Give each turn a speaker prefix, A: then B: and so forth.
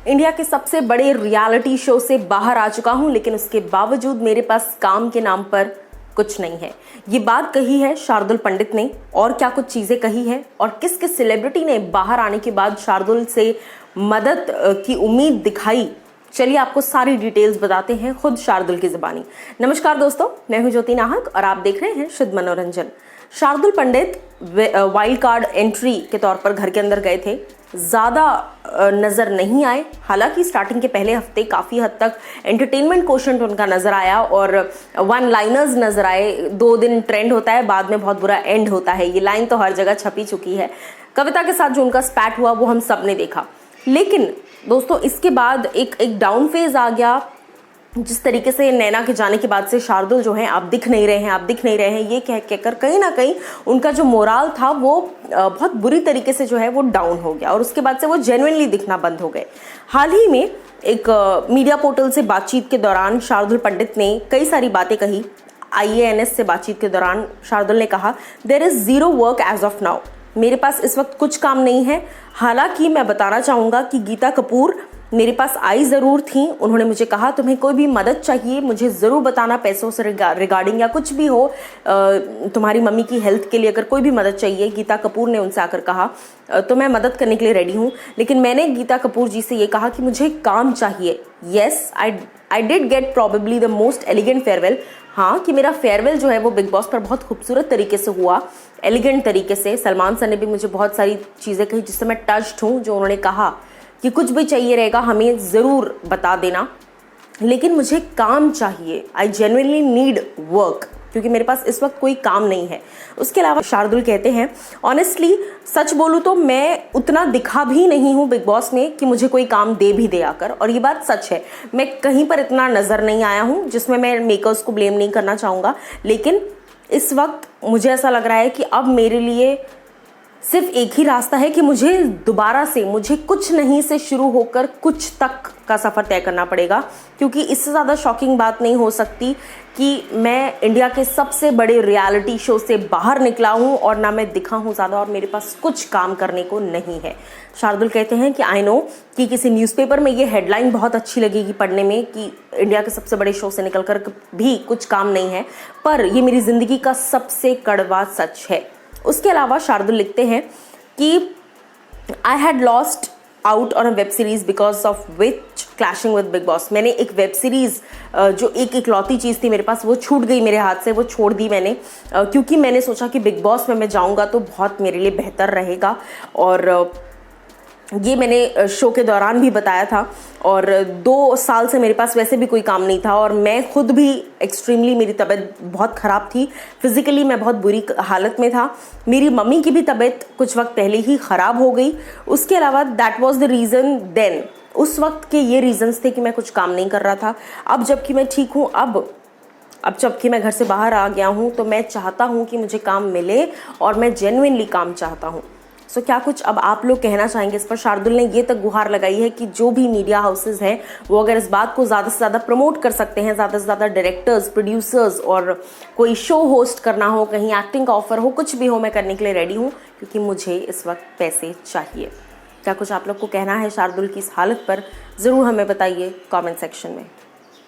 A: India के सबसे बड़े रियलिटी शो से बाहर आ चुका हूं, लेकिन उसके बावजूद मेरे पास काम के नाम पर कुछ नहीं है। ये बात कही है शार्दुल पंडित ने, और क्या कुछ चीजें कही है और किस किस सेलिब्रिटी ने बाहर आने के बाद शार्दुल से मदद की उम्मीद दिखाई, चलिए आपको सारी डिटेल्स बताते हैं खुद शार्दुल की जुबानी। नमस्कार दोस्तों, मैं हूं ज्योति नाहक और आप देख रहे हैं शुद्ध मनोरंजन। शार्दुल पंडित वाइल्ड कार्ड एंट्री के तौर पर घर के अंदर गए थे, ज़्यादा नज़र नहीं आए। हालांकि स्टार्टिंग के पहले हफ्ते काफ़ी हद तक एंटरटेनमेंट कोशेंट उनका नज़र आया और वन लाइनर्स नज़र आए। 2 दिन ट्रेंड होता है, बाद में बहुत बुरा एंड होता है, ये लाइन तो हर जगह छपी चुकी है। कविता के साथ जो उनका स्पैट हुआ वो हम सब ने देखा, लेकिन दोस्तों इसके बाद एक डाउन फेज आ गया। जिस तरीके से नैना के जाने के बाद से शार्दुल जो है आप दिख नहीं रहे हैं, आप दिख नहीं रहे हैं, ये कहकर कहीं ना कहीं उनका जो मोराल था वो बहुत बुरी तरीके से जो है वो डाउन हो गया और उसके बाद से वो जेन्युइनली दिखना बंद हो गए। हाल ही में एक मीडिया पोर्टल से बातचीत के दौरान शार्दुल पंडित ने कई सारी बातें कही। IANS से बातचीत के दौरान शार्दुल ने कहा, there is 0 work as of now. मेरे पास इस वक्त कुछ काम नहीं है। हालांकि मैं बताना चाहूँगा कि गीता कपूर मेरे पास आई ज़रूर थी। उन्होंने मुझे कहा तुम्हें कोई भी मदद चाहिए मुझे ज़रूर बताना, पैसों से रिगार्डिंग या कुछ भी हो, तुम्हारी मम्मी की हेल्थ के लिए अगर कोई भी मदद चाहिए, गीता कपूर ने उनसे आकर कहा, तो मैं मदद करने के लिए रेडी हूँ। लेकिन मैंने गीता कपूर जी से ये कहा कि मुझे काम चाहिए। Yes, I did get probably the most elegant farewell. हाँ, कि मेरा फेयरवेल जो है वो बिग बॉस पर बहुत खूबसूरत तरीके से हुआ, एलिगेंट तरीके से। सलमान सर ने भी मुझे बहुत सारी चीज़ें कही जिससे मैं टच्ड हूँ, जो उन्होंने कहा कि कुछ भी चाहिए रहेगा हमें ज़रूर बता देना, लेकिन मुझे काम चाहिए। आई जेन्युइनली नीड वर्क, क्योंकि मेरे पास इस वक्त कोई काम नहीं है। उसके अलावा शार्दुल कहते हैं, ऑनेस्टली सच बोलूँ तो मैं उतना दिखा भी नहीं हूँ बिग बॉस में कि मुझे कोई काम दे भी दे आकर, और ये बात सच है। मैं कहीं पर इतना नज़र नहीं आया हूँ, जिसमें मैं मेकर्स को ब्लेम नहीं करना चाहूँगा। लेकिन इस वक्त मुझे ऐसा लग रहा है कि अब मेरे लिए सिर्फ एक ही रास्ता है कि मुझे दोबारा से, मुझे कुछ नहीं से शुरू होकर कुछ तक का सफ़र तय करना पड़ेगा, क्योंकि इससे ज़्यादा शॉकिंग बात नहीं हो सकती कि मैं इंडिया के सबसे बड़े रियलिटी शो से बाहर निकला हूँ और ना मैं दिखा हूँ ज़्यादा और मेरे पास कुछ काम करने को नहीं है। शार्दुल कहते हैं कि आई नो कि किसी न्यूज़पेपर में ये हेडलाइन बहुत अच्छी लगेगी पढ़ने में कि इंडिया के सबसे बड़े शो से निकलकर भी कुछ काम नहीं है, पर ये मेरी ज़िंदगी का सबसे कड़वा सच है। उसके अलावा शार्दुल लिखते हैं कि I had lost out on a web series because of which clashing with big boss. मैंने एक वेब सीरीज़ जो एक इकलौती चीज़ थी मेरे पास, वो छूट गई मेरे हाथ से, वो छोड़ दी मैंने, क्योंकि मैंने सोचा कि बिग बॉस में मैं जाऊंगा तो बहुत मेरे लिए बेहतर रहेगा। और ये मैंने शो के दौरान भी बताया था। और 2 साल से मेरे पास वैसे भी कोई काम नहीं था और मैं खुद भी एक्सट्रीमली, मेरी तबीयत बहुत ख़राब थी, फिज़िकली मैं बहुत बुरी हालत में था। मेरी मम्मी की भी तबीयत कुछ वक्त पहले ही ख़राब हो गई। उसके अलावा that was the reason then, उस वक्त के ये रीज़न्स थे कि मैं कुछ काम नहीं कर रहा था। अब जबकि मैं ठीक हूँ, अब जबकि मैं घर से बाहर आ गया हूँ, तो मैं चाहता हूँ कि मुझे काम मिले और मैं जेन्युइनली काम चाहता हूँ। सो क्या कुछ अब आप लोग कहना चाहेंगे इस पर? शार्दुल ने ये तक गुहार लगाई है कि जो भी मीडिया हाउसेज हैं वो अगर इस बात को ज़्यादा से ज़्यादा प्रमोट कर सकते हैं, ज़्यादा से ज़्यादा डायरेक्टर्स, प्रोड्यूसर्स, और कोई शो होस्ट करना हो, कहीं एक्टिंग का ऑफर हो, कुछ भी हो, मैं करने के लिए रेडी हूँ, क्योंकि मुझे इस वक्त पैसे चाहिए। क्या कुछ आप लोग को कहना है शार्दुल की इस हालत पर? ज़रूर हमें बताइए कॉमेंट सेक्शन में।